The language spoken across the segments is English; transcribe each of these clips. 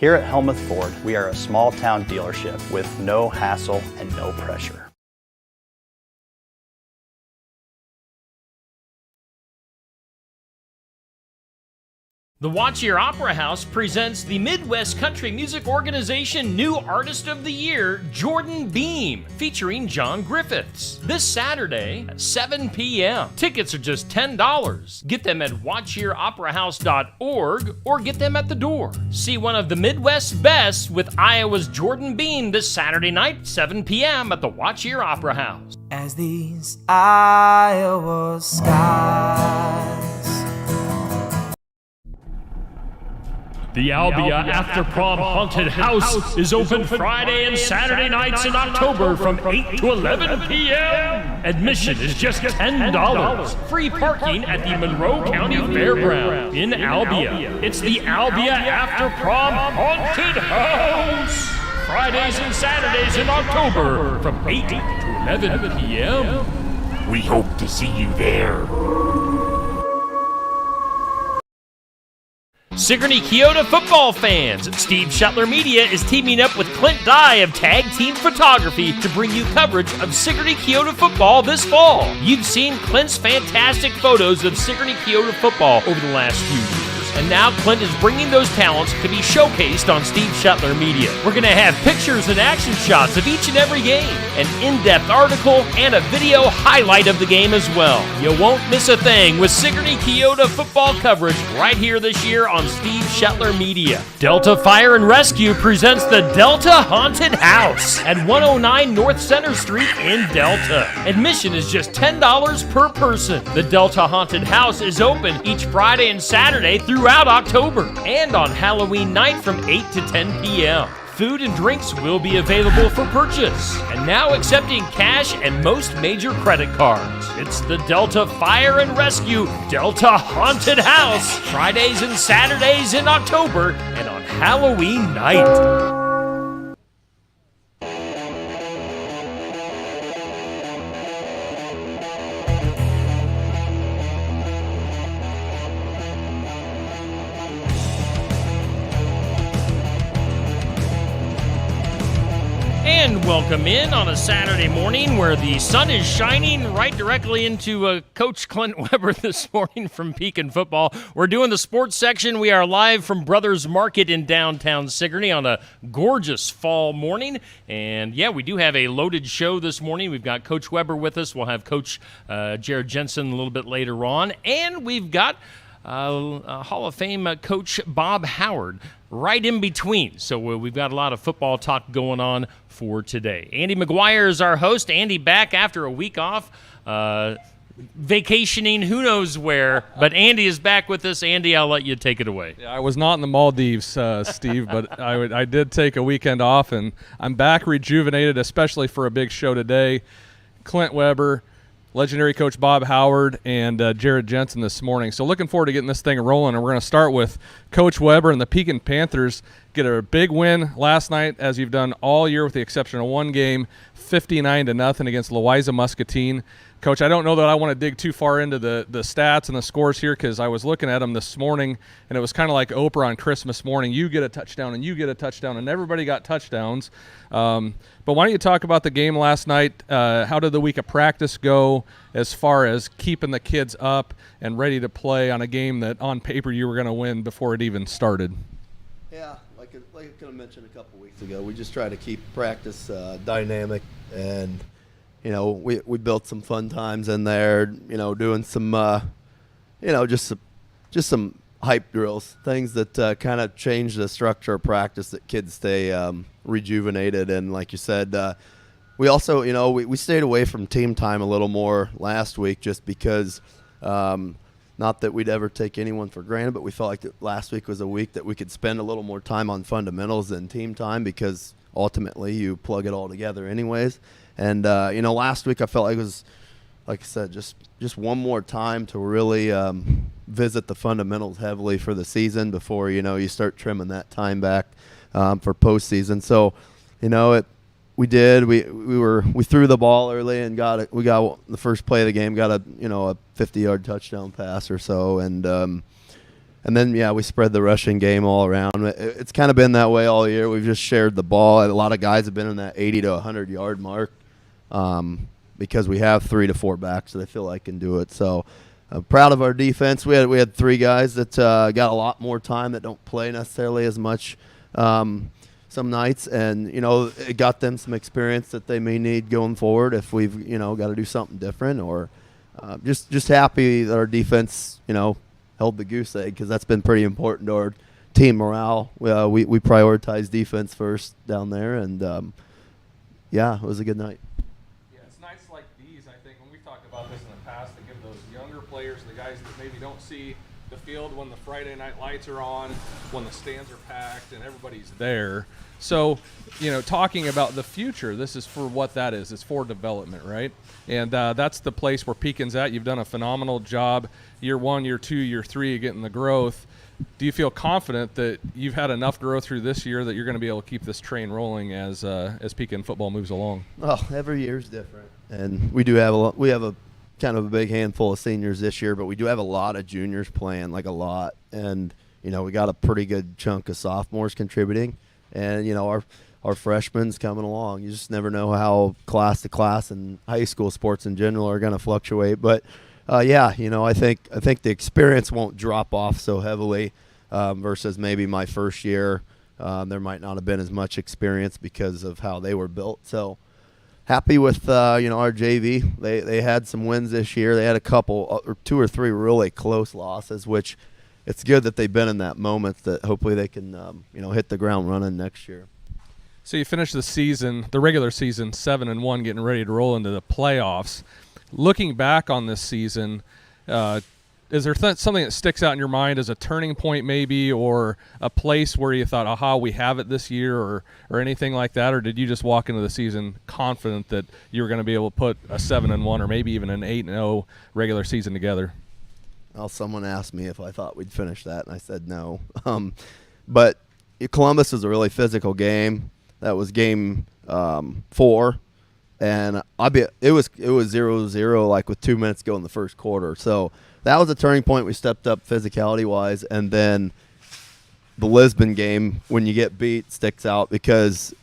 Here at Helmuth Ford, we are a small town dealership with no hassle and no pressure. The Watch Your Opera House presents the Midwest Country Music Organization New Artist of the Year, Jordan Beam, featuring John Griffiths, this Saturday at 7 p.m. Tickets are just $10. Get them at watchyouroperahouse.org or get them at the door. See one of the Midwest's best with Iowa's Jordan Beam this Saturday night, 7 p.m. at the Watch Your Opera House. As these Iowa skies. The Albia After Prom Haunted House is open Friday and Saturday nights in October from 8 to 11 p.m. Admission is just $10. Free parking at the Monroe County Fairgrounds in Albia. It's the Albia After Prom Haunted House. Fridays and Saturdays in October from 8 to 11 p.m. We hope to see you there. Sigourney Keota football fans, Steve Shetler Media is teaming up with Clint Dye of Tag Team Photography to bring you coverage of Sigourney Keota football this fall. You've seen Clint's fantastic photos of Sigourney Keota football over the last few years. And now Clint is bringing those talents to be showcased on Steve Shetler Media. We're going to have pictures and action shots of each and every game, an in-depth article, and a video highlight of the game as well. You won't miss a thing with Sigourney Keota football coverage right here this year on Steve Shetler Media. Delta Fire and Rescue presents the Delta Haunted House at 109 North Center Street in Delta. Admission is just $10 per person. The Delta Haunted House is open each Friday and Saturday throughout October and on Halloween night from 8 to 10 p.m. Food and drinks will be available for purchase and now accepting cash and most major credit cards. It's the Delta Fire and Rescue Delta Haunted House, Fridays and Saturdays in October and on Halloween night. And welcome in on a Saturday morning where the sun is shining right directly into Coach Clint Weber this morning from Pekin Football. We're doing the sports section. We are live from Brothers Market in downtown Sigourney on a gorgeous fall morning. And, yeah, we do have a loaded show this morning. We've got Coach Weber with us. We'll have Coach Jared Jensen a little bit later on. And we've got Hall of Fame Coach Bob Howard right in between. So we've got a lot of football talk going on for today. Andy McGuire is our host. Andy back after a week off, vacationing who knows where, but Andy is back with us. Andy, I'll let you take it away. Yeah, I was not in the Maldives, Steve, but I did take a weekend off, and I'm back rejuvenated, especially for a big show today. Clint Weber, legendary coach Bob Howard, and Jared Jensen this morning. So looking forward to getting this thing rolling, and we're going to start with Coach Weber and the Pekin Panthers. Get a big win last night, as you've done all year with the exception of one game, 59-0 against Louisa Muscatine. Coach, I don't know that I want to dig too far into the stats and the scores here because I was looking at them this morning, and it was kind of like Oprah on Christmas morning. You get a touchdown, and you get a touchdown, and everybody got touchdowns. But why don't you talk about the game last night? How did the week of practice go as far as keeping the kids up and ready to play on a game that on paper you were going to win before it even started? Yeah, like I kind of mentioned a couple weeks ago, we just try to keep practice dynamic, and we built some fun times in there. Doing some just some hype drills, things that kind of change the structure of practice that kids stay rejuvenated. And like you said, we also we stayed away from team time a little more last week just because. Not that we'd ever take anyone for granted, but we felt like that last week was a week that we could spend a little more time on fundamentals than team time because ultimately you plug it all together anyways. And, last week I felt like it was, like I said, just one more time to really visit the fundamentals heavily for the season before, you start trimming that time back for postseason. So, we did. We threw the ball early and got it. We got the first play of the game. Got a 50-yard touchdown pass or so, and And then, yeah, we spread the rushing game all around. It's kind of been that way all year. We've just shared the ball. A lot of guys have been in that 80 to 100-yard mark because we have 3 to 4 backs that I feel like can do it. So I'm proud of our defense. We had 3 guys that got a lot more time that don't play necessarily as much some nights. And, it got them some experience that they may need going forward if we've, got to do something different. Or just happy that our defense, held the goose egg, because that's been pretty important to our team morale. We prioritize defense first down there, and it was a good night. Yeah, it's nights like these, I think, when we've talked about this in the past, to give those younger players, the guys that maybe don't see the field when the Friday night lights are on, when the stands are packed and everybody's there. So, talking about the future, this is for what that is. It's for development, right? And that's the place where Pekin's at. You've done a phenomenal job year 1, year 2, year 3 getting the growth. Do you feel confident that you've had enough growth through this year that you're going to be able to keep this train rolling as Pekin football moves along? Well, every year is different, and we do have we have a kind of a big handful of seniors this year, but we do have a lot of juniors playing, like a lot, and we got a pretty good chunk of sophomores contributing, and our freshmen coming along. You just never know how class to class and high school sports in general are going to fluctuate, but I think the experience won't drop off so heavily versus maybe my first year. There might not have been as much experience because of how they were built. So happy with our JV. They had some wins this year. They had a couple or 2 or 3 really close losses, which it's good that they've been in that moment that hopefully they can hit the ground running next year. So you finished the regular season 7-1, getting ready to roll into the playoffs. Looking back on this season, is there something that sticks out in your mind as a turning point maybe, or a place where you thought, aha, we have it this year, or anything like that? Or did you just walk into the season confident that you were going to be able to put a 7-1 or maybe even an 8-0 regular season together? Well, someone asked me if I thought we'd finish that, and I said no. But Columbus was a really physical game. That was game 4. And it was 0-0 like with 2 minutes to go in the first quarter. So that was a turning point. We stepped up physicality-wise. And then the Lisbon game, when you get beat, sticks out because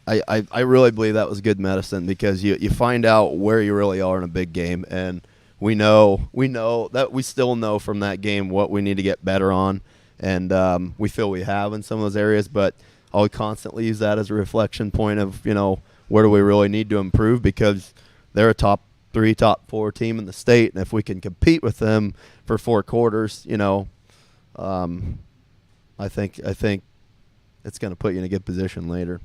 I really believe that was good medicine, because you find out where you really are in a big game. And we know that we still know from that game what we need to get better on. And we feel we have in some of those areas. But I'll constantly use that as a reflection point of, where do we really need to improve, because they're a top 3, top 4 team in the state, and if we can compete with them for 4 quarters, I think it's going to put you in a good position later.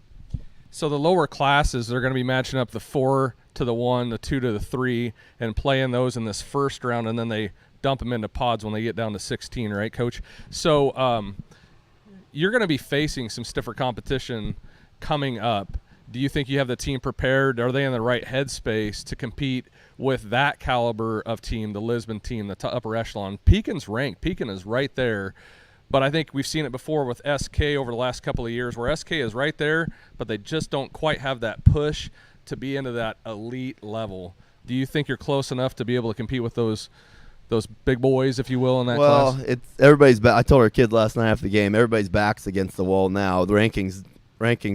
So the lower classes, they're going to be matching up the 4 to the 1, the 2 to the 3, and playing those in this first round, and then they dump them into pods when they get down to 16, right, Coach? So you're going to be facing some stiffer competition coming up. Do you think you have the team prepared? Are they in the right headspace to compete with that caliber of team, the Lisbon team, the upper echelon? Pekin's ranked. Pekin is right there. But I think we've seen it before with SK over the last couple of years, where SK is right there, but they just don't quite have that push to be into that elite level. Do you think you're close enough to be able to compete with those big boys, if you will, in that class? Well, it's everybody's back. I told our kid last night after the game, everybody's back's against the wall now. The rankings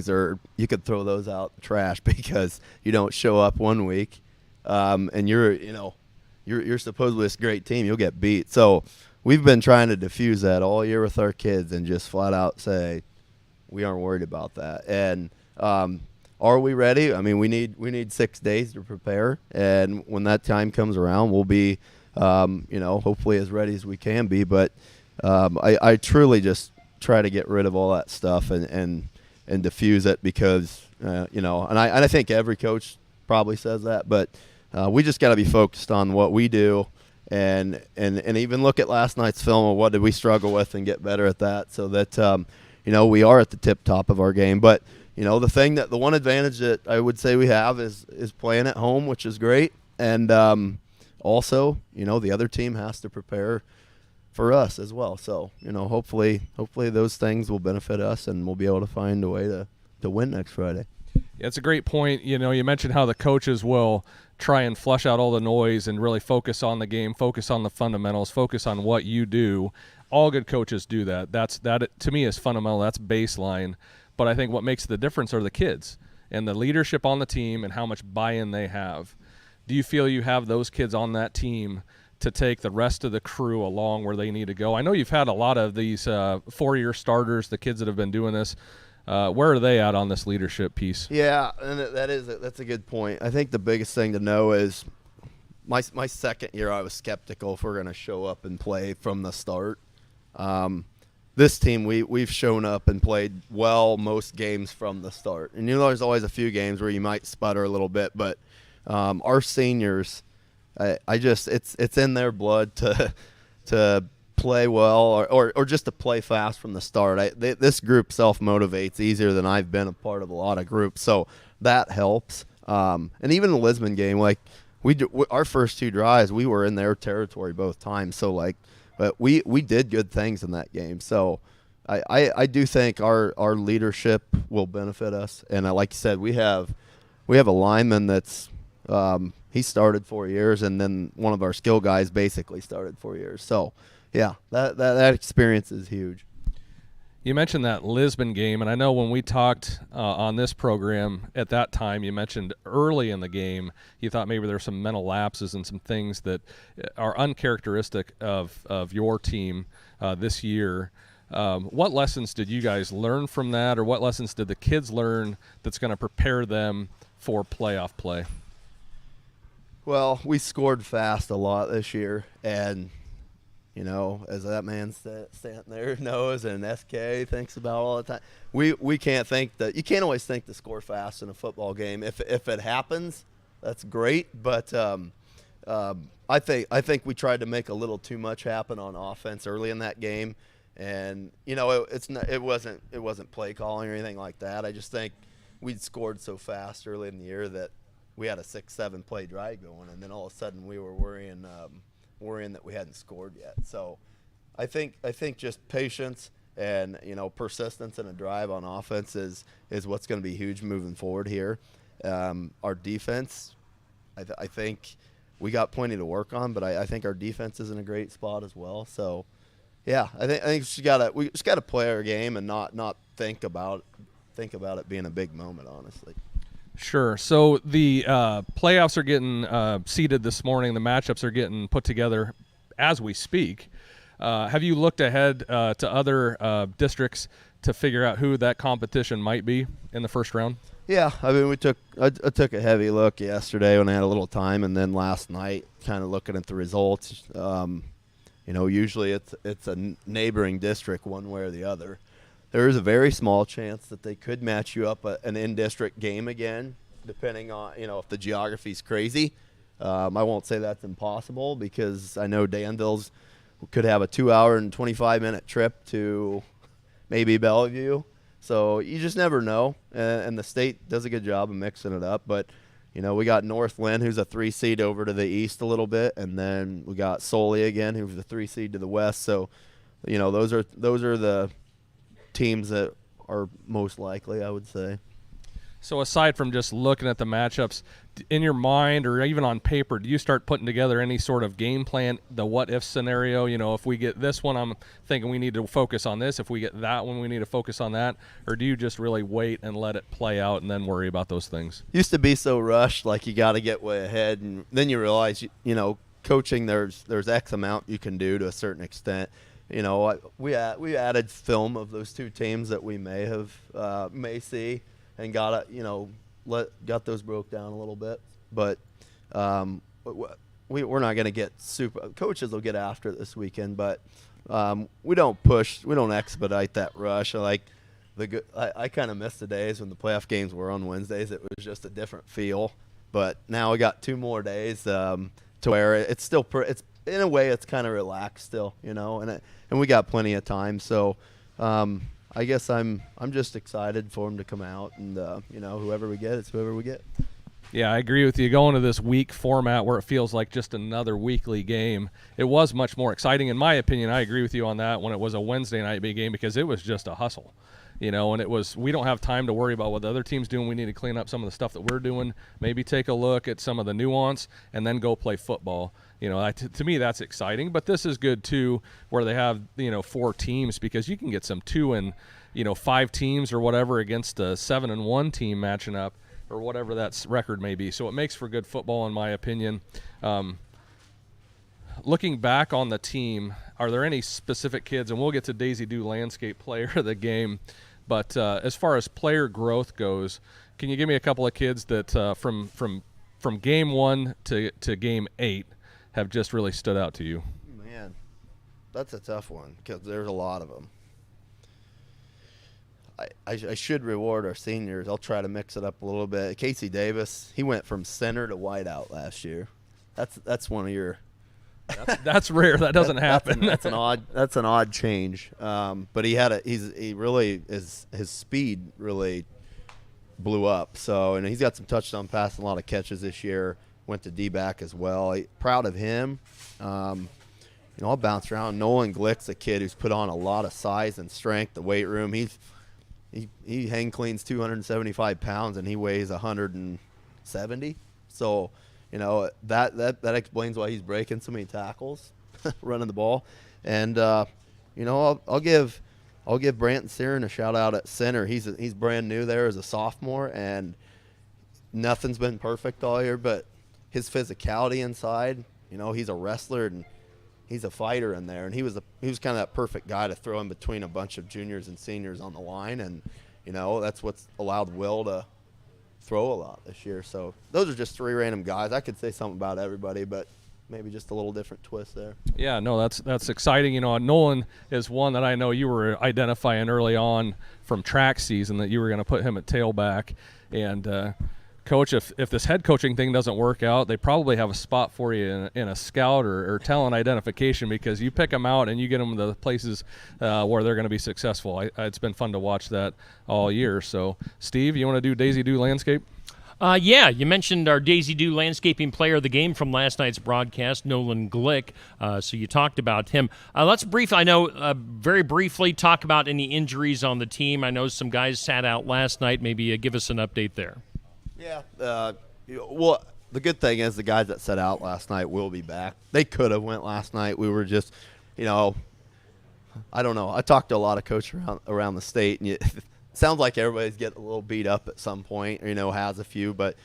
are, you could throw those out in trash because you don't show up one week, and you're supposedly this great team, you'll get beat. So we've been trying to diffuse that all year with our kids and just flat out say we aren't worried about that. And are we ready? I mean, we need 6 days to prepare, and when that time comes around, we'll be hopefully as ready as we can be. But I truly just try to get rid of all that stuff and diffuse it, because and I think every coach probably says that, but we just got to be focused on what we do, and even look at last night's film of what did we struggle with and get better at that, so that we are at the tip top of our game. But the one advantage that I would say we have is playing at home, which is great, and also the other team has to prepare for us as well. So, hopefully those things will benefit us, and we'll be able to find a way to win next Friday. Yeah, it's a great point. You mentioned how the coaches will try and flush out all the noise and really focus on the game, focus on the fundamentals, focus on what you do. all good coaches do that. That to me is fundamental. That's baseline. But I think what makes the difference are the kids and the leadership on the team and how much buy-in they have. Do you feel you have those kids on that team to take the rest of the crew along where they need to go? I know you've had a lot of these 4-year starters, the kids that have been doing this. Where are they at on this leadership piece? Yeah, and that's a good point. I think the biggest thing to know is my second year I was skeptical if we're going to show up and play from the start. This team, we've shown up and played well most games from the start. And there's always a few games where you might sputter a little bit, but our seniors, it's in their blood to play well or just to play fast from the start. This group self-motivates easier than I've been a part of a lot of groups, so that helps. And even the Lisbon game, like our first 2 drives, we were in their territory both times. So but we did good things in that game. So I do think our leadership will benefit us. And like you said, we have a lineman that's he started 4 years, and then one of our skill guys basically started 4 years. So yeah, that experience is huge. You mentioned that Lisbon game, and I know when we talked on this program at that time, you mentioned early in the game you thought maybe there were some mental lapses and some things that are uncharacteristic of your team this year. What lessons did you guys learn from that, or what lessons did the kids learn that's going to prepare them for playoff play? Well, we scored fast a lot this year, and as that man standing there knows, and SK thinks about all the time, we can't think that you can't always think to score fast in a football game. If it happens, that's great. But I think we tried to make a little too much happen on offense early in that game, and it wasn't play calling or anything like that. I just think we'd scored so fast early in the year that we had a 6-7 play drive going, and then all of a sudden we were worrying that we hadn't scored yet. So I think just patience and persistence in a drive on offense is what's going to be huge moving forward here. Our defense, I think we got plenty to work on, but I think our defense is in a great spot as well. So yeah, I think we just gotta play our game and not think about it being a big moment, honestly. Sure. So the playoffs are getting seeded this morning. The matchups are getting put together as we speak. Have you looked ahead to other districts to figure out who that competition might be in the first round? Yeah, I mean, I took a heavy look yesterday when I had a little time, and then last night kind of looking at the results. Usually it's a neighboring district one way or the other. There is a very small chance that they could match you up an in-district game again, depending on, if the geography's crazy. I won't say that's impossible because I know Danville's could have a 2-hour and 25-minute trip to maybe Bellevue. So you just never know, and the state does a good job of mixing it up. But, we got Northland, who's a 3 seed over to the east a little bit, and then we got Soley again, who's a 3 seed to the west. So, those are the teams that are most likely, I would say. So aside from just looking at the matchups, in your mind or even on paper, do you start putting together any sort of game plan, the what-if scenario? If we get this one, I'm thinking we need to focus on this. If we get that one, we need to focus on that. Or do you just really wait and let it play out and then worry about those things? Used to be so rushed, like you got to get way ahead, and then you realize, coaching, there's X amount you can do to a certain extent. We added film of those two teams that we may see, and got those broke down a little bit. But we're not going to get super. Coaches will get after it this weekend, but we don't expedite that rush. I kind of miss the days when the playoff games were on Wednesdays. It was just a different feel. But now we got 2 more days to where it's still it's in a way it's kind of relaxed still, and we got plenty of time. So I guess I'm just excited for them to come out, and whoever we get, it's whoever we get. Yeah, I agree with you. Going to this week format where it feels like just another weekly game, it was much more exciting. In my opinion, I agree with you on that when it was a Wednesday night big game because it was just a hustle. And it was, we don't have time to worry about what the other team's doing. We need to clean up some of the stuff that we're doing, maybe take a look at some of the nuance, and then go play football. To me, that's exciting. But this is good, too, where they have, 4 teams, because you can get some 2 and, 5 teams or whatever against a 7-1 team matching up, or whatever that record may be. So it makes for good football, in my opinion. Looking back on the team, are there any specific kids, and we'll get to Daisy Dew Landscape Player of the Game, but as far as player growth goes, can you give me a couple of kids that from game 1 to game 8 have just really stood out to you? Man, that's a tough one because there's a lot of them. I should reward our seniors. I'll try to mix it up a little bit. Casey Davis, he went from center to wideout last year. That's one of your. That's rare. That doesn't happen. That's an odd change. But his speed really blew up. So, and he's got some touchdown passes, a lot of catches this year. Went to D-back as well. Proud of him. I'll bounce around. Nolan Glick's a kid who's put on a lot of size and strength. The weight room. He hang cleans 275 pounds and he weighs 170. So. That explains why he's breaking so many tackles, running the ball, and I'll give Branton Searon a shout out at center. He's brand new there as a sophomore, and nothing's been perfect all year, but his physicality inside, he's a wrestler and he's a fighter in there, and he was kind of that perfect guy to throw in between a bunch of juniors and seniors on the line, and that's what's allowed Will to throw a lot this year. So those are just 3 random guys. I could say something about everybody, but maybe just a little different twist there. Yeah, no, that's exciting. Nolan is one that I know you were identifying early on from track season that you were going to put him at tailback. And Coach, if this head coaching thing doesn't work out, they probably have a spot for you in a scout or talent identification, because you pick them out and you get them to the places where they're going to be successful. It's been fun to watch that all year. So, Steve, you want to do Daisy Dew Landscape? Yeah, you mentioned our Daisy Dew Landscaping Player of the Game from last night's broadcast, Nolan Glick. So you talked about him. Let's very briefly talk about any injuries on the team. I know some guys sat out last night. Maybe give us an update there. Yeah. Well, the good thing is the guys that set out last night will be back. They could have went last night. We were just, I don't know. I talked to a lot of coaches around the state, and it sounds like everybody's getting a little beat up at some point, or, has a few. But,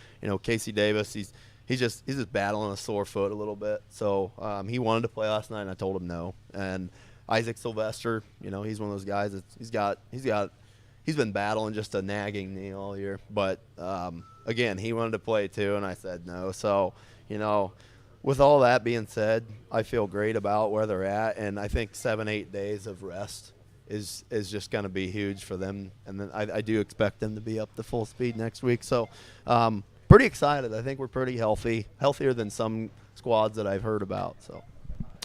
Casey Davis, he's just battling a sore foot a little bit. So he wanted to play last night, and I told him no. And Isaac Sylvester, he's one of those guys that he's been battling just a nagging knee all year. But again, he wanted to play too, and I said no. So, with all that being said, I feel great about where they're at, and I think 7-8 days of rest is just going to be huge for them. And then I do expect them to be up to full speed next week. So, pretty excited. I think we're pretty healthier than some squads that I've heard about. So.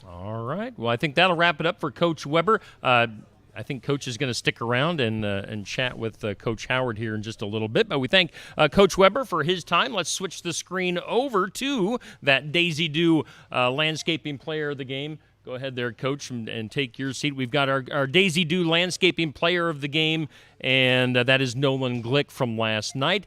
All right. Well, I think that'll wrap it up for Coach Weber. I think Coach is going to stick around and chat with Coach Howard here in just a little bit. But we thank Coach Weber for his time. Let's switch the screen over to that Daisy Dew Landscaping Player of the Game. Go ahead there, Coach, and take your seat. We've got our Daisy Dew Landscaping Player of the Game, and that is Nolan Glick from last night.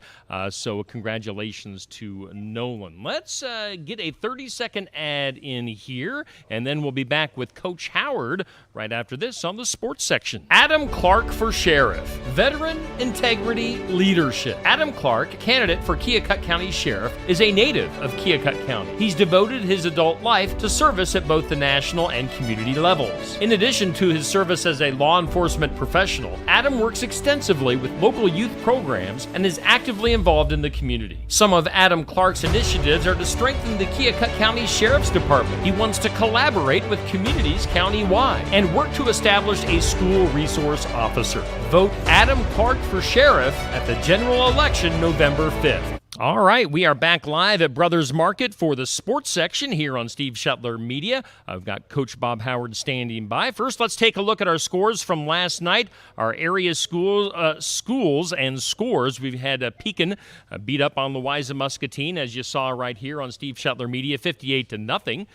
So congratulations to Nolan. Let's get a 30-second ad in here, and then we'll be back with Coach Howard right after this on the sports section. Adam Clark for Sheriff. Veteran, integrity, leadership. Adam Clark, candidate for Keokuk County Sheriff, is a native of Keokuk County. He's devoted his adult life to service at both the national and community levels. In addition to his service as a law enforcement professional, Adam works extensively with local youth programs and is actively involved in the community. Some of Adam Clark's initiatives are to strengthen the Keokuk County Sheriff's Department. He wants to collaborate with communities countywide and work to establish a school resource officer. Vote Adam Clark for Sheriff at the general election November 5th. All right, we are back live at Brothers Market for the sports section here on Steve Shuttler Media. I've got Coach Bob Howard standing by. First, let's take a look at our scores from last night. Our area schools and scores. We've had Pekin beat up on Louisa Muscatine, as you saw right here on Steve Shuttler Media, 58-0.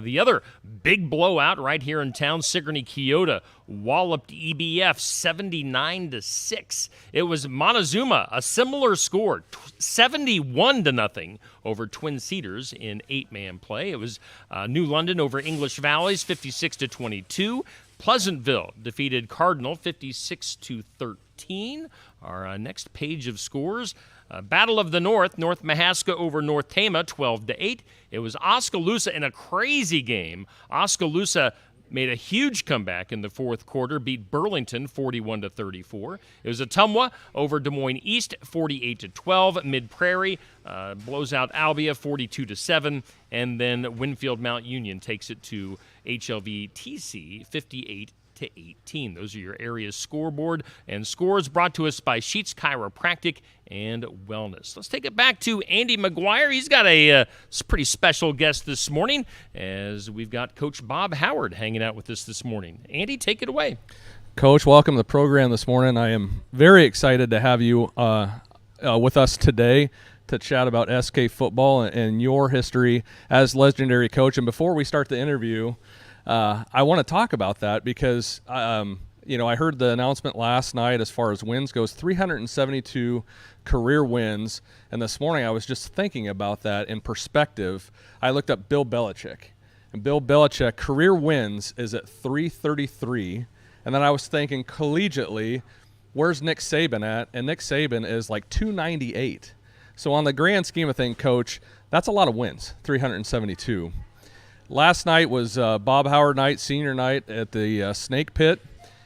The other big blowout right here in town, Sigourney Keota walloped EBF 79-6. It was Montezuma, a similar score, 71-0 over Twin Cedars in 8-man play. It was New London over English Valleys 56-22. Pleasantville defeated Cardinal 56-13. Our next page of scores. Battle of the North Mahaska over North Tama 12-8. It was Oskaloosa in a crazy game. Oskaloosa made a huge comeback in the fourth quarter, beat Burlington 41-34. It was Ottumwa over Des Moines East 48-12. Mid Prairie blows out Albia 42-7, and then Winfield Mount Union takes it to HLV-TC 58-18. Those are your area's scoreboard and scores brought to us by Sheets Chiropractic and Wellness. Let's take it back to Andy McGuire. He's got a pretty special guest this morning, as we've got Coach Bob Howard hanging out with us this morning. Andy, take it away. Coach, welcome to the program this morning. I am very excited to have you with us today to chat about SK football and your history as legendary coach. And before we start the interview, I want to talk about that because, I heard the announcement last night as far as wins goes, 372 career wins. And this morning I was just thinking about that in perspective. I looked up Bill Belichick. And Bill Belichick, career wins is at 333. And then I was thinking collegiately, where's Nick Saban at? And Nick Saban is like 298. So on the grand scheme of things, Coach, that's a lot of wins, 372. Last night was Bob Howard night, senior night at the Snake Pit.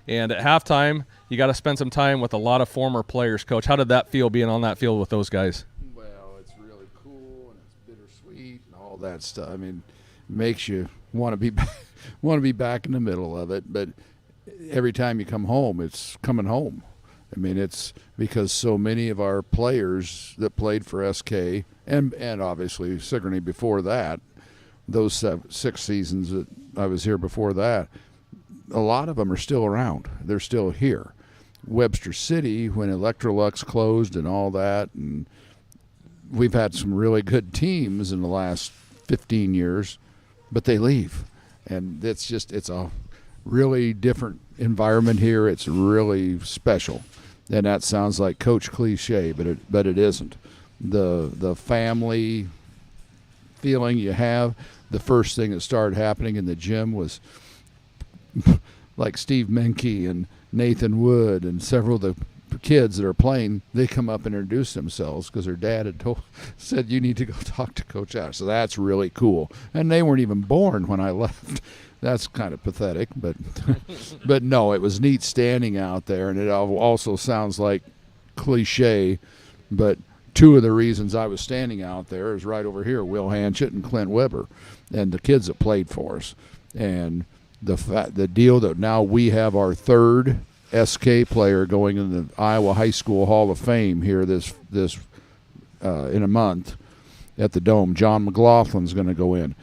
And at halftime, you got to spend some time with a lot of former players. Coach, how did that feel being on that field with those guys? Well, it's really cool and it's bittersweet and all that stuff. I mean, it makes you want to be back in the middle of it. But every time you come home, it's coming home. I mean, it's because so many of our players that played for SK and obviously Sigourney before that, those 6 seasons that I was here before that, a lot of them are still around. They're still here. Webster City, when Electrolux closed and all that, and we've had some really good teams in the last 15 years, but they leave. And it's a really different environment here. It's really special. And that sounds like coach cliche, but it isn't. The family feeling you have, the first thing that started happening in the gym was like Steve Menke and Nathan Wood and several of the kids that are playing, they come up and introduce themselves because their dad had said, you need to go talk to Coach Ash. So that's really cool. And they weren't even born when I left. That's kind of pathetic, but but no, it was neat standing out there, and it also sounds like cliche, but two of the reasons I was standing out there is right over here, Will Hanchett and Clint Weber, and the kids that played for us. And the deal that now we have our third SK player going in the Iowa High School Hall of Fame here this in a month at the Dome. John McLaughlin's going to go in.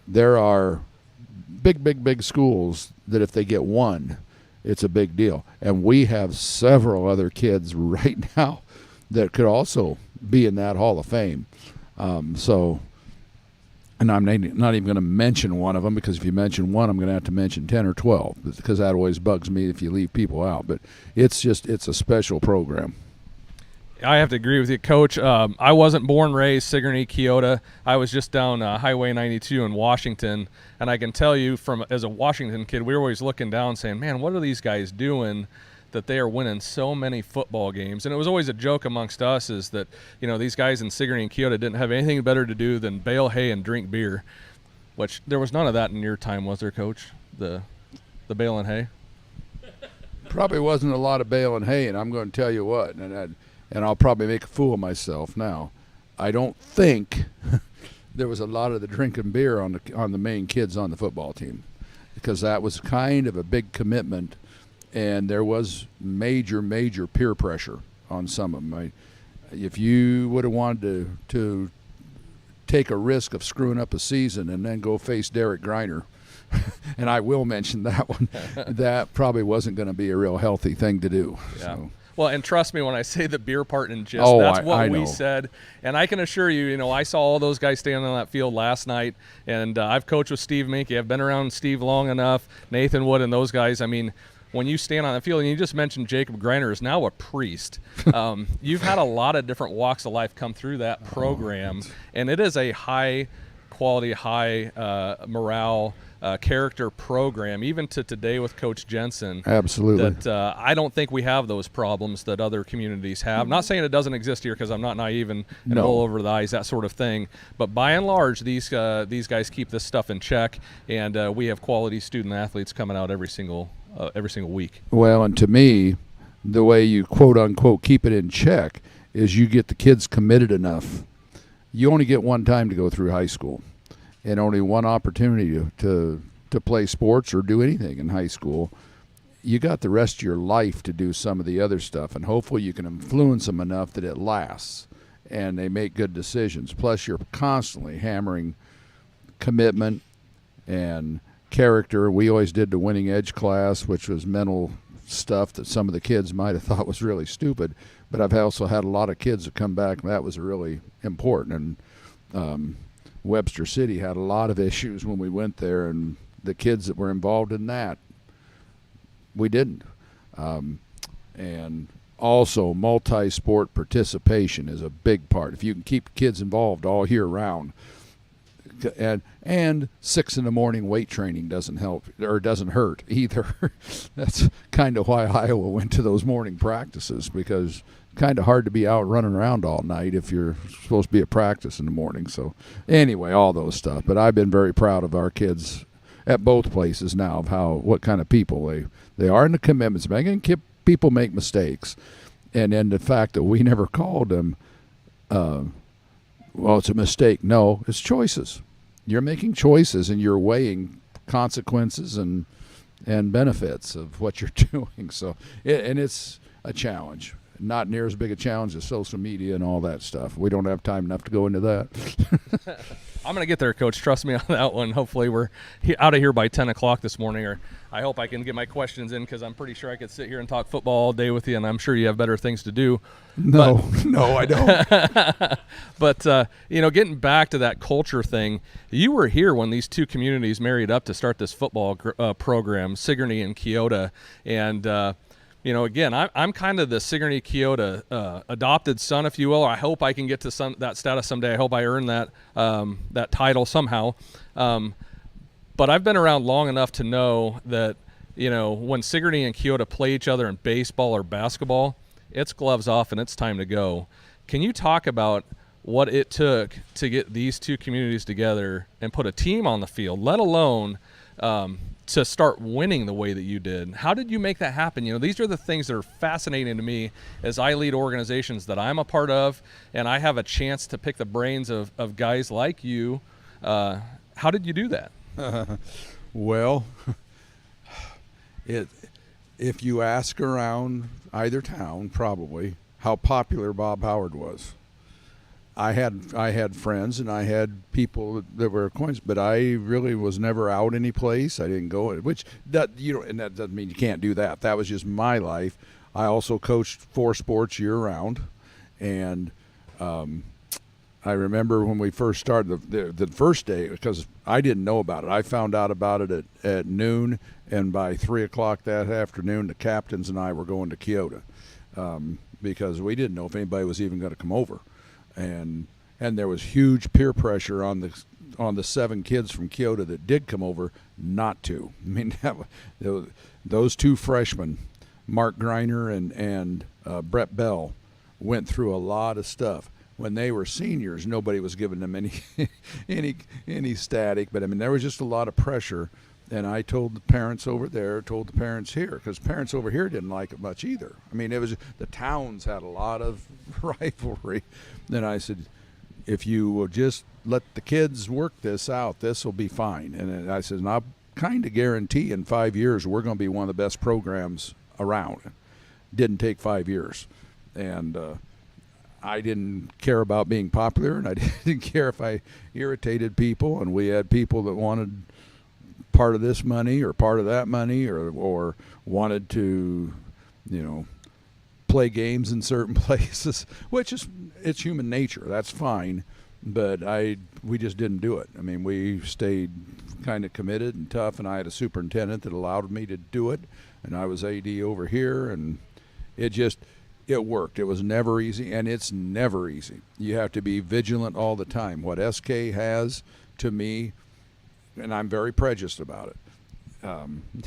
There are big schools that if they get one, it's a big deal. And we have several other kids right now that could also be in that Hall of Fame. And I'm not even going to mention one of them, because if you mention one, I'm going to have to mention 10 or 12, because that always bugs me if you leave people out. But it's a special program. I have to agree with you, Coach. I wasn't born, raised Sigourney, Keota. I was just down Highway 92 in Washington, and I can tell you as a Washington kid, we were always looking down saying, man, what are these guys doing that they are winning so many football games? And it was always a joke amongst us is that, these guys in Sigourney and Keota didn't have anything better to do than bale hay and drink beer, which there was none of that in your time, was there, Coach? The baling hay? Probably wasn't a lot of baling hay, and I'm going to tell you what, and I'll probably make a fool of myself now. I don't think there was a lot of the drinking beer on the main kids on the football team, because that was kind of a big commitment, and there was major peer pressure on some of them. If you would have wanted to take a risk of screwing up a season and then go face Derek Griner, and I will mention that one, that probably wasn't going to be a real healthy thing to do. Yeah. So. Well, and trust me when I say the beer part in jest, that's what I we know. said. And I can assure you, I saw all those guys standing on that field last night, and I've coached with Steve Menke. I've been around Steve long enough, Nathan Wood and those guys. I mean, when you stand on the field, and you just mentioned Jacob Greiner is now a priest. You've had a lot of different walks of life come through that program, and it is a high quality, high morale character program, even to today with Coach Jensen. Absolutely. That I don't think we have those problems that other communities have. Not saying it doesn't exist here, because I'm not naive and roll over the eyes, that sort of thing. But by and large, these guys keep this stuff in check, and we have quality student athletes coming out every single week. Well, and to me, the way you quote unquote keep it in check is you get the kids committed enough. You only get one time to go through high school, and only one opportunity to play sports or do anything in high school. You got the rest of your life to do some of the other stuff, and hopefully you can influence them enough that it lasts and they make good decisions. Plus, you're constantly hammering commitment and character. We always did the winning edge class, which was mental stuff that some of the kids might have thought was really stupid, but I've also had a lot of kids that come back, and that was really important. And Webster City had a lot of issues when we went there, and the kids that were involved in that, we didn't. And also, multi-sport participation is a big part. If you can keep kids involved all year round, and 6 a.m. weight training doesn't help or doesn't hurt either. That's kind of why Iowa went to those morning practices, because kind of hard to be out running around all night if you're supposed to be at practice in the morning. So anyway, all those stuff. But I've been very proud of our kids at both places now, of what kind of people they are, and the commitments. Making people make mistakes, and then the fact that we never called them, well, it's a mistake. No, it's choices. You're making choices, and you're weighing consequences and benefits of what you're doing. So, and it's a challenge. Not near as big a challenge as social media and all that stuff. We don't have time enough to go into that. I'm going to get there, Coach. Trust me on that one. Hopefully we're out of here by 10 o'clock this morning, or I hope I can get my questions in, because I'm pretty sure I could sit here and talk football all day with you, and I'm sure you have better things to do. No, I don't. But, getting back to that culture thing, you were here when these two communities married up to start this football program, Sigourney and Keota, and again, I'm kind of the Sigourney Keota adopted son, if you will. I hope I can get to that status someday. I hope I earn that title somehow. But I've been around long enough to know that, when Sigourney and Keota play each other in baseball or basketball, it's gloves off and it's time to go. Can you talk about what it took to get these two communities together and put a team on the field, let alone to start winning the way that you did? How did you make that happen? These are the things that are fascinating to me as I lead organizations that I'm a part of, and I have a chance to pick the brains of guys like you. How did you do that? Well, if you ask around either town, probably, how popular Bob Howard was. I had friends and I had people that were acquaintances, but I really was never out any place. I didn't go, and that doesn't mean you can't do that. That was just my life. I also coached 4 sports year round, and I remember when we first started the first day, because I didn't know about it. I found out about it at noon, and by 3 o'clock that afternoon, the captains and I were going to Keota, because we didn't know if anybody was even going to come over. And there was huge peer pressure on the 7 kids from Keota that did come over not to. I mean, those 2 freshmen, Mark Greiner and Brett Bell, went through a lot of stuff. When they were seniors, nobody was giving them any static, but I mean, there was just a lot of pressure. And I told the parents over there, told the parents here, because parents over here didn't like it much either. I mean, the towns had a lot of rivalry. Then I said, if you will just let the kids work this out, this will be fine. And I said, and I'll kind of guarantee in 5 years we're going to be one of the best programs around. Didn't take 5 years. And I didn't care about being popular, and I didn't care if I irritated people. And we had people that wanted part of this money or part of that money, or wanted to, play games in certain places, which it's human nature. That's fine. but we just didn't do it. I mean, we stayed kind of committed and tough, and I had a superintendent that allowed me to do it, and I was AD over here, and it worked. It was never easy, and it's never easy. You have to be vigilant all the time. What SK has to me, and I'm very prejudiced about it,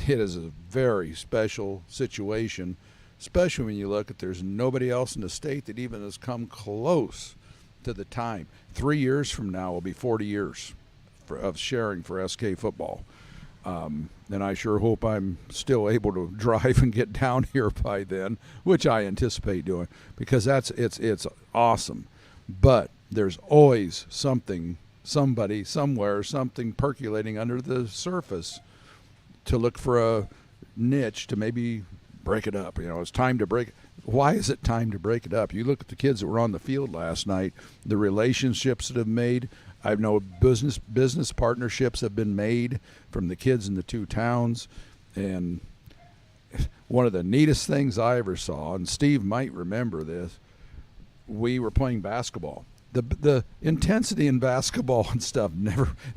it is a very special situation, especially when you look at there's nobody else in the state that even has come close to the time. 3 years from now will be 40 years of sharing for SK football. And I sure hope I'm still able to drive and get down here by then, which I anticipate doing, because it's awesome. But there's always somebody, somewhere, something percolating under the surface to look for a niche to maybe break it up. It's time to break it. Why is it time to break it up? You look at the kids that were on the field last night, the relationships that have made. I know business partnerships have been made from the kids in the two towns. And one of the neatest things I ever saw, and Steve might remember this, we were playing basketball. The intensity in basketball and stuff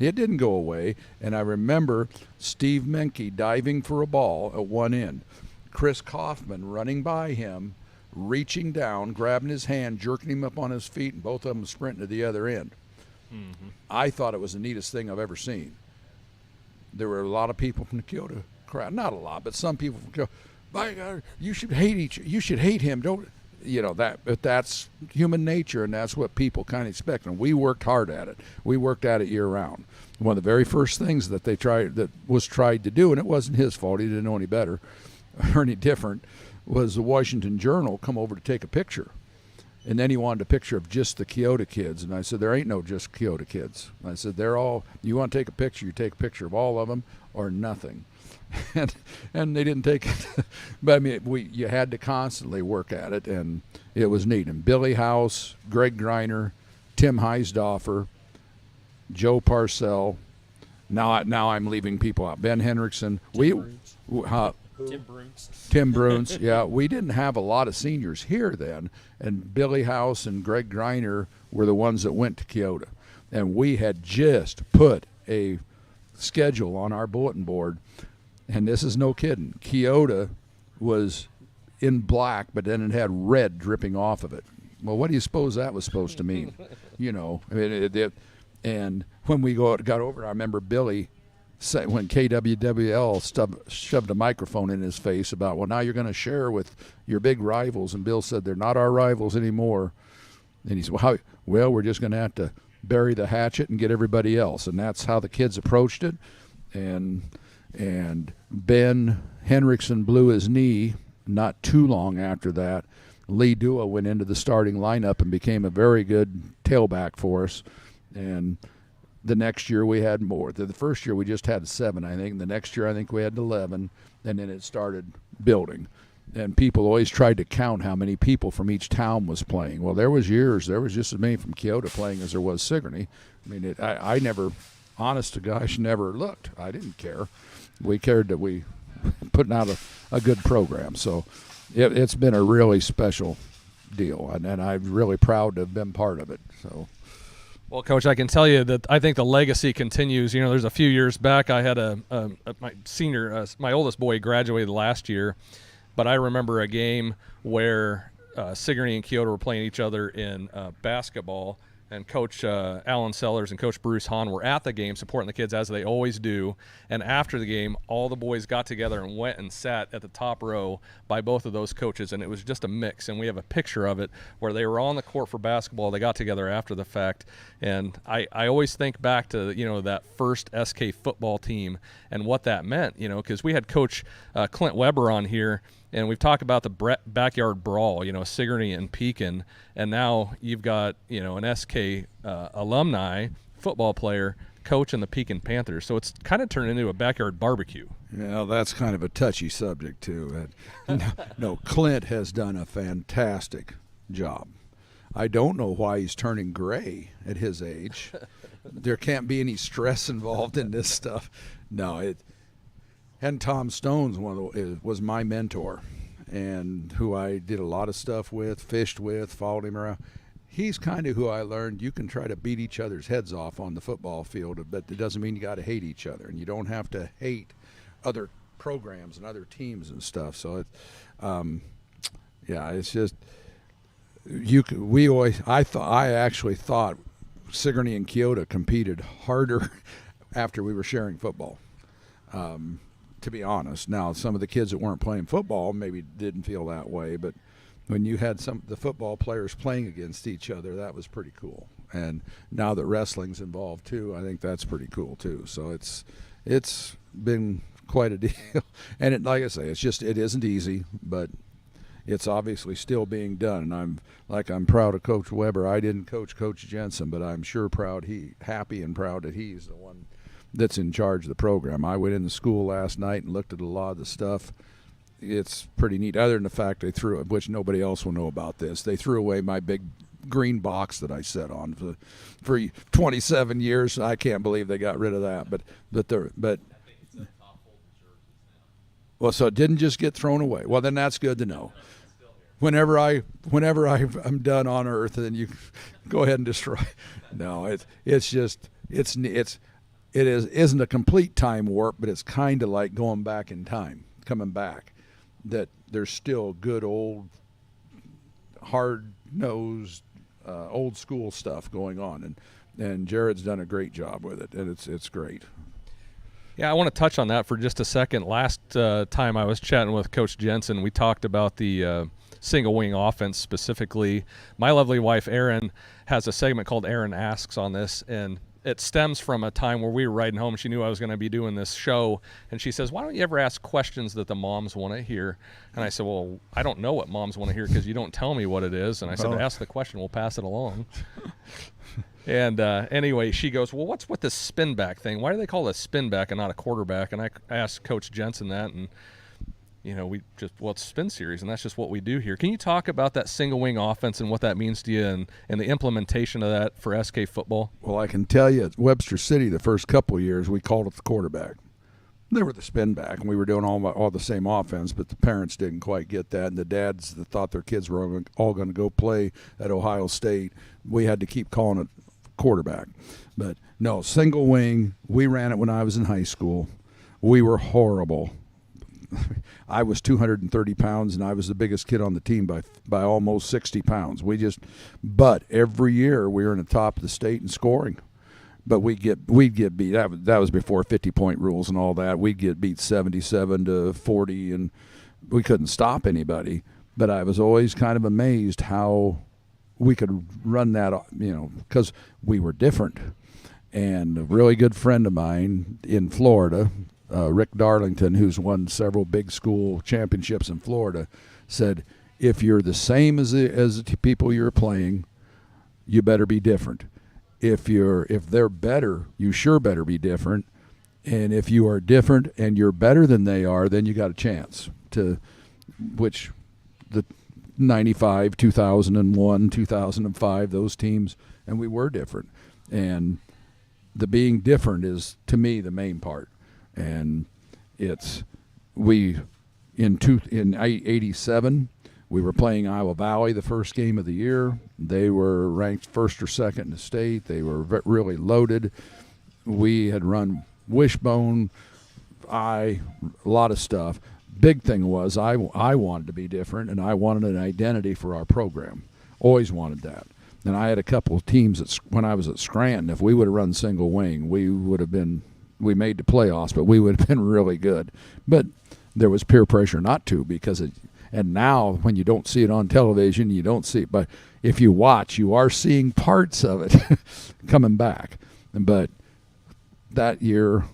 it didn't go away. And I remember Steve Menke diving for a ball at one end, Chris Kaufman running by him, reaching down, grabbing his hand, jerking him up on his feet, and both of them sprinting to the other end. Mm-hmm. I thought it was the neatest thing I've ever seen. There were a lot of people from the Keota crowd, not a lot, but some people from Keota. My God, you should hate you should hate him. Don't that? But that's human nature, and that's what people kind of expect. And we worked hard at it. We worked at it year round. One of the very first things that was tried to do, and it wasn't his fault. He didn't know any better or any different, was the Washington Journal come over to take a picture. And then he wanted a picture of just the Keota kids. And I said, there ain't no just Keota kids. I said, you want to take a picture, you take a picture of all of them or nothing. And they didn't take it. But I mean, you had to constantly work at it, and it was neat. And Billy House, Greg Greiner, Tim Heisdorfer, Joe Parcell. Now I'm leaving people out. Ben Hendrickson. Tim Bruns. Yeah, we didn't have a lot of seniors here then, and Billy House and Greg Greiner were the ones that went to Keota. And we had just put a schedule on our bulletin board, and this is no kidding. Keota was in black, but then it had red dripping off of it. Well, what do you suppose that was supposed to mean? And when we got over, I remember Billy said, when KWWL shoved a microphone in his face about, well, now you're going to share with your big rivals. And Bill said, they're not our rivals anymore. And he said, well, we're just going to have to bury the hatchet and get everybody else. And that's how the kids approached it. And Ben Hendrickson blew his knee not too long after that. Lee Dua went into the starting lineup and became a very good tailback for us. And the next year we had more. The first year we just had 7, I think. The next year I think we had 11, and then it started building. And people always tried to count how many people from each town was playing. Well, there was just as many from Keota playing as there was Sigourney. I mean, I never, honest to gosh, never looked. I didn't care. We cared that we putting out a good program. So it's been a really special deal, and I'm really proud to have been part of it. So. Well, Coach, I can tell you that I think the legacy continues. There's a few years back I had my oldest boy graduated last year, but I remember a game where Sigourney and Keota were playing each other in basketball, and Coach Alan Sellers and Coach Bruce Hahn were at the game supporting the kids, as they always do. And after the game, all the boys got together and went and sat at the top row by both of those coaches, and it was just a mix. And we have a picture of it where they were on the court for basketball. They got together after the fact. And I always think back to, that first SK football team and what that meant, because we had Coach Clint Weber on here, and we've talked about the backyard brawl, Sigourney and Pekin, and now you've got, an SK alumni football player coaching the Pekin Panthers. So it's kind of turned into a backyard barbecue. Yeah, that's kind of a touchy subject, too. No, Clint has done a fantastic job. I don't know why he's turning gray at his age. There can't be any stress involved in this stuff. No, and Tom Stone's was my mentor, and who I did a lot of stuff with, fished with, followed him around. he's kind of who I learned you can try to beat each other's heads off on the football field, but it doesn't mean you got to hate each other, and you don't have to hate other programs and other teams and stuff. So, it's just I actually thought Sigourney and Keota competed harder after we were sharing football. To be honest, now some of the kids that weren't playing football maybe didn't feel that way, but when you had the football players playing against each other, that was pretty cool. And now that wrestling's involved too, I think that's pretty cool too. So it's been quite a deal. And like I say, it isn't easy, but it's obviously still being done. And I'm proud of Coach Weber. I didn't coach Coach Jensen, but I'm sure happy and proud that he's the one that's in charge of the program. I went into school last night and looked at a lot of the stuff. It's pretty neat, other than the fact they threw it, which nobody else will know about this. They threw away my big green box that I sat on for 27 years. I can't believe they got rid of that. But well, so it didn't just get thrown away. Well, then that's good to know. Whenever I'm done on Earth, then you go ahead and destroy. No, it isn't a complete time warp, but it's kind of like going back in time, coming back. That there's still good old, hard-nosed, old school stuff going on, and Jared's done a great job with it, and it's great. Yeah, I want to touch on that for just a second. Last time I was chatting with Coach Jensen, we talked about the single wing offense specifically. My lovely wife, Erin, has a segment called Erin Asks on this, and it stems from a time where we were riding home. She knew I was going to be doing this show, and she says, why don't you ever ask questions that the moms want to hear? And I said, well, I don't know what moms want to hear because you don't tell me what it is. And I said, ask the question, we'll pass it along. And anyway, she goes, well, what's with this spin back thing? Why do they call it a spin back and not a quarterback? And I asked Coach Jensen that, and it's spin series, and that's just what we do here. Can you talk about that single wing offense and what that means to you and the implementation of that for SK football? Well, I can tell you at Webster City the first couple of years we called it the quarterback. They were the spin back, and we were doing all the same offense, but the parents didn't quite get that, and the dads that thought their kids were all going to go play at Ohio State, we had to keep calling it quarterback. But no, single wing, we ran it when I was in high school. We were horrible. I was 230 pounds, and I was the biggest kid on the team by almost 60 pounds. But every year we were in the top of the state in scoring. But we'd get beat. That was before 50-point rules and all that. We'd get beat 77-40, and we couldn't stop anybody. But I was always kind of amazed how we could run that, because we were different. And a really good friend of mine in Florida, Rick Darlington, who's won several big school championships in Florida, said, if you're the same as the people you're playing, you better be different. If they're better, you sure better be different. And if you are different and you're better than they are, then you got a chance to, which the 95, 2001, 2005, those teams, and we were different. And the being different is, to me, the main part. And in 87, we were playing Iowa Valley the first game of the year. They were ranked first or second in the state. They were really loaded. We had run wishbone, a lot of stuff. Big thing was I wanted to be different, and I wanted an identity for our program. Always wanted that. And I had a couple of teams when I was at Scranton. If we would have run single wing, we made the playoffs, but we would have been really good. But there was peer pressure not to, and now when you don't see it on television, you don't see it. But if you watch, you are seeing parts of it coming back. But that year,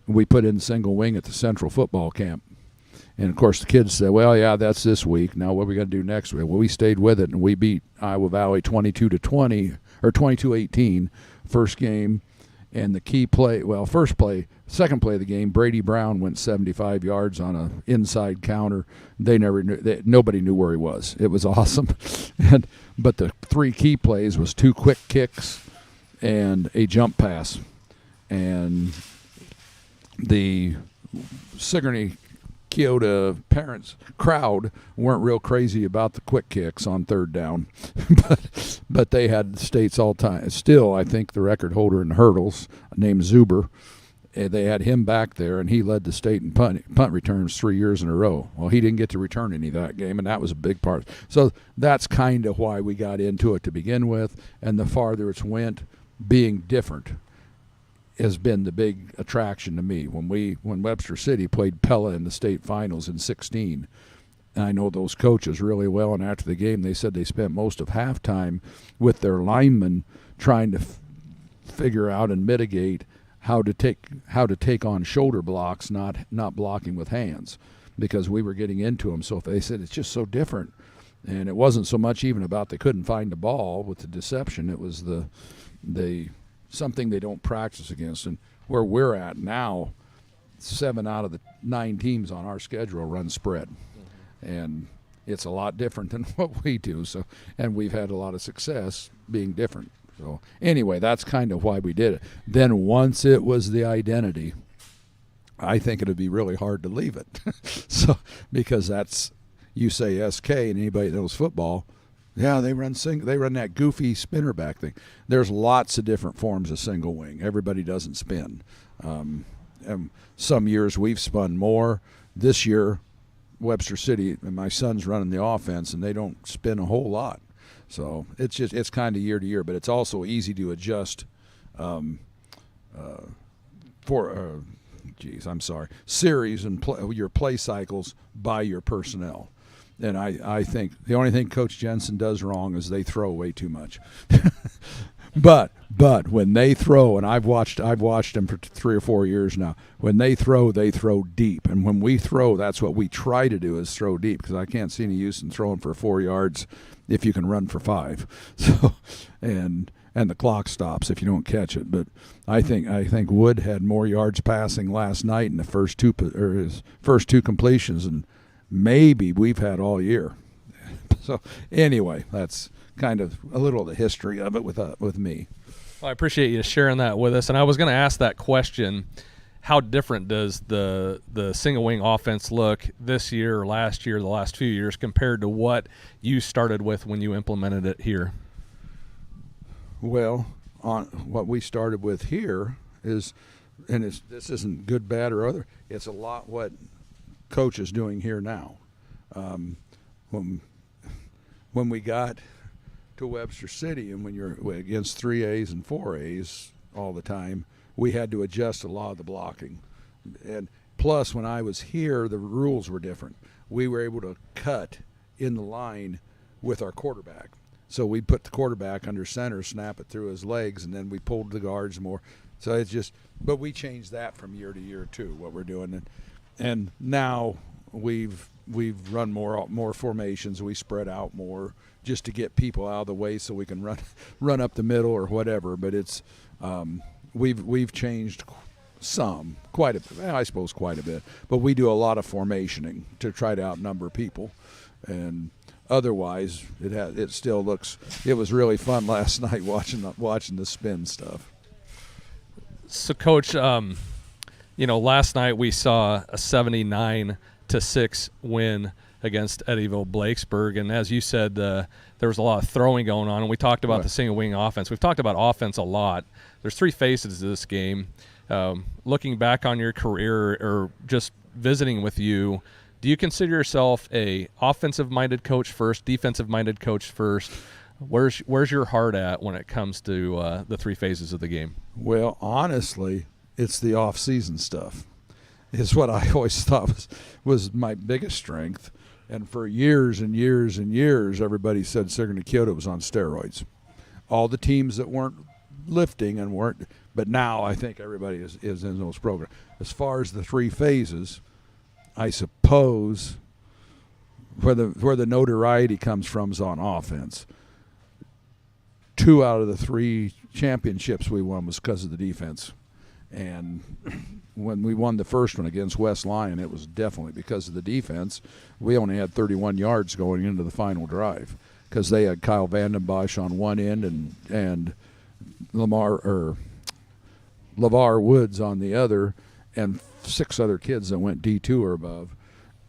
we put in single wing at the Central football camp. And, of course, the kids said, well, yeah, that's this week. Now what are we going to do next week? Well, we stayed with it, and we beat Iowa Valley 22-20 or 22-18 first game. And the key play, second play of the game, Brady Brown went 75 yards on an inside counter. Nobody knew where he was. It was awesome. But the three key plays was 2 quick kicks and a jump pass. And the Sigourney Keota parents crowd weren't real crazy about the quick kicks on third down, but they had the state's all time. Still, I think the record holder in hurdles, named Zuber, they had him back there, and he led the state in punt returns 3 years in a row. Well, he didn't get to return any that game, and that was a big part. So that's kind of why we got into it to begin with, and the farther it's went, being different has been the big attraction to me. When Webster City played Pella in the state finals in 16, I know those coaches really well, and after the game they said they spent most of halftime with their linemen trying to figure out and mitigate how to take on shoulder blocks, not blocking with hands, because we were getting into them. So they said it's just so different, and it wasn't so much even about they couldn't find the ball with the deception. It was the something they don't practice against. And where we're at now, 7 out of the 9 teams on our schedule run spread. And it's a lot different than what we do. So, and we've had a lot of success being different. So anyway, that's kind of why we did it. Then once it was the identity, I think it'd be really hard to leave it. So, because that's, you say SK, and anybody that knows football, yeah, they run that goofy spinner back thing. There's lots of different forms of single wing. Everybody doesn't spin. And some years we've spun more. This year, Webster City, and my son's running the offense, and they don't spin a whole lot. So it's kind of year to year, but it's also easy to adjust series and your play cycles by your personnel. And I think the only thing Coach Jensen does wrong is they throw way too much. But when they throw, and I've watched them for 3 or 4 years now, when they throw deep. And when we throw, that's what we try to do, is throw deep, because I can't see any use in throwing for 4 yards if you can run for 5. So and the clock stops if you don't catch it. But I think Wood had more yards passing last night in his first two completions and maybe we've had all year. So anyway, that's kind of a little of the history of it with me. Well, I appreciate you sharing that with us. And I was going to ask that question: how different does the single wing offense look this year or last year, the last few years, compared to what you started with when you implemented it here? Well, on what we started with here is, and this isn't good, bad, or other. It's a lot what Coach is doing here now. When we got to Webster City, and when you're against 3As and 4As all the time, we had to adjust a lot of the blocking. And plus, when I was here, the rules were different. We were able to cut in the line with our quarterback. So we put the quarterback under center, snap it through his legs, and then we pulled the guards more. So it's just, but we changed that from year to year too, what we're doing. And now we've run more formations. We spread out more just to get people out of the way so we can run up the middle or whatever. But it's we've changed quite a bit. But we do a lot of formationing to try to outnumber people, and otherwise it still looks. It was really fun last night watching the spin stuff. So, Coach, last night we saw a 79-6 win against Eddyville Blakesburg, and as you said, there was a lot of throwing going on, and we talked about the single wing offense. We've talked about offense a lot. There's 3 faces to this game. Looking back on your career or just visiting with you, do you consider yourself a offensive-minded coach first, defensive-minded coach first? Where's your heart at when it comes to the 3 phases of the game? Well, honestly, it's the off-season stuff is what I always thought was my biggest strength. And for years and years and years, everybody said Sigourney Keota was on steroids. All the teams that weren't lifting and weren't, but now I think everybody is in those programs. As far as the 3 phases, I suppose where the notoriety comes from is on offense. 2 out of the 3 championships we won was because of the defense. And when we won the first one against West Lyon, it was definitely because of the defense. We only had 31 yards going into the final drive because they had Kyle Vandenbosch on one end and LeVar Woods on the other, and 6 other kids that went D2 or above.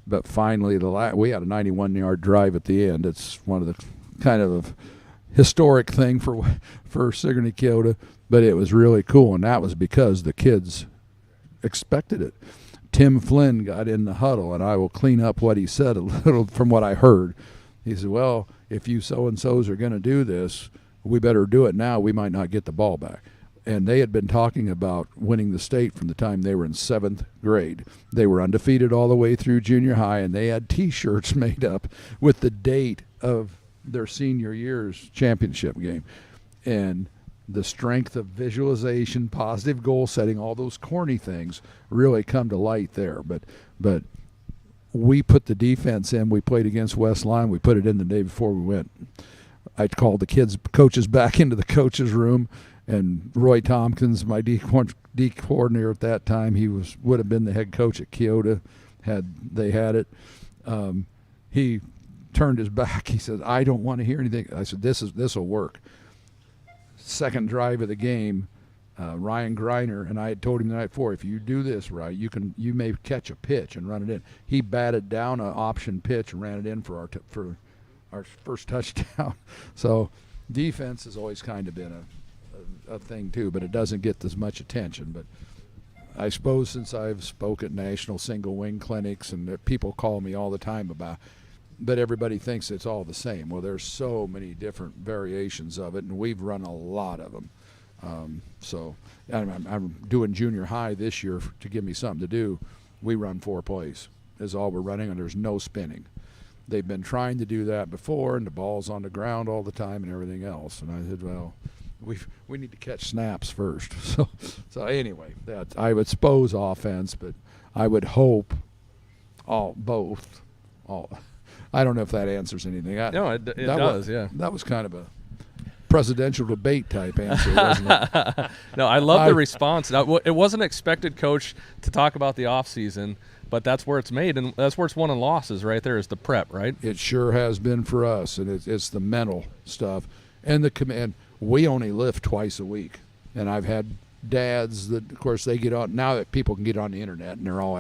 But finally, we had a 91-yard drive at the end. It's one of the kind of historic thing for Sigourney Keota, but it was really cool, and that was because the kids expected it. Tim Flynn got in the huddle, and I will clean up what he said a little from what I heard. He said, well, if you so-and-sos are going to do this, we better do it now. We might not get the ball back. And they had been talking about winning the state from the time they were in 7th grade. They were undefeated all the way through junior high, and they had T-shirts made up with the date of their senior year's championship game. And the strength of visualization, positive goal setting, all those corny things really come to light there. But we put the defense in. We played against West Line. We put it in the day before we went. I called the coaches back into the coaches' room, and Roy Tompkins, my D coordinator at that time, he would have been the head coach at Keota had they had it. He turned his back. He said, I don't want to hear anything. I said, this will work. Second drive of the game, Ryan Greiner, and I had told him the night before, if you do this right, you may catch a pitch and run it in. He batted down an option pitch and ran it in for our first touchdown. So defense has always kind of been a thing too, but it doesn't get as much attention. But I suppose since I've spoke at national single wing clinics, and people call me all the time about, but everybody thinks it's all the same. Well, there's so many different variations of it, and we've run a lot of them. So I'm doing junior high this year to give me something to do. We run 4 plays is all we're running, and there's no spinning. They've been trying to do that before, and the ball's on the ground all the time and everything else. And I said, well, we need to catch snaps first. So anyway, that I would suppose offense, but I would hope both. I don't know if that answers anything. No, it does. Yeah, that was kind of a presidential debate type answer, wasn't it? No, I love the response. Now, it wasn't expected, Coach, to talk about the offseason, but that's where it's made, and that's where it's won and losses right there is the prep, right? It sure has been for us, and it's the mental stuff. And the command, we only lift twice a week, and I've had dads that, of course, they get on, now that people can get on the internet, and they're all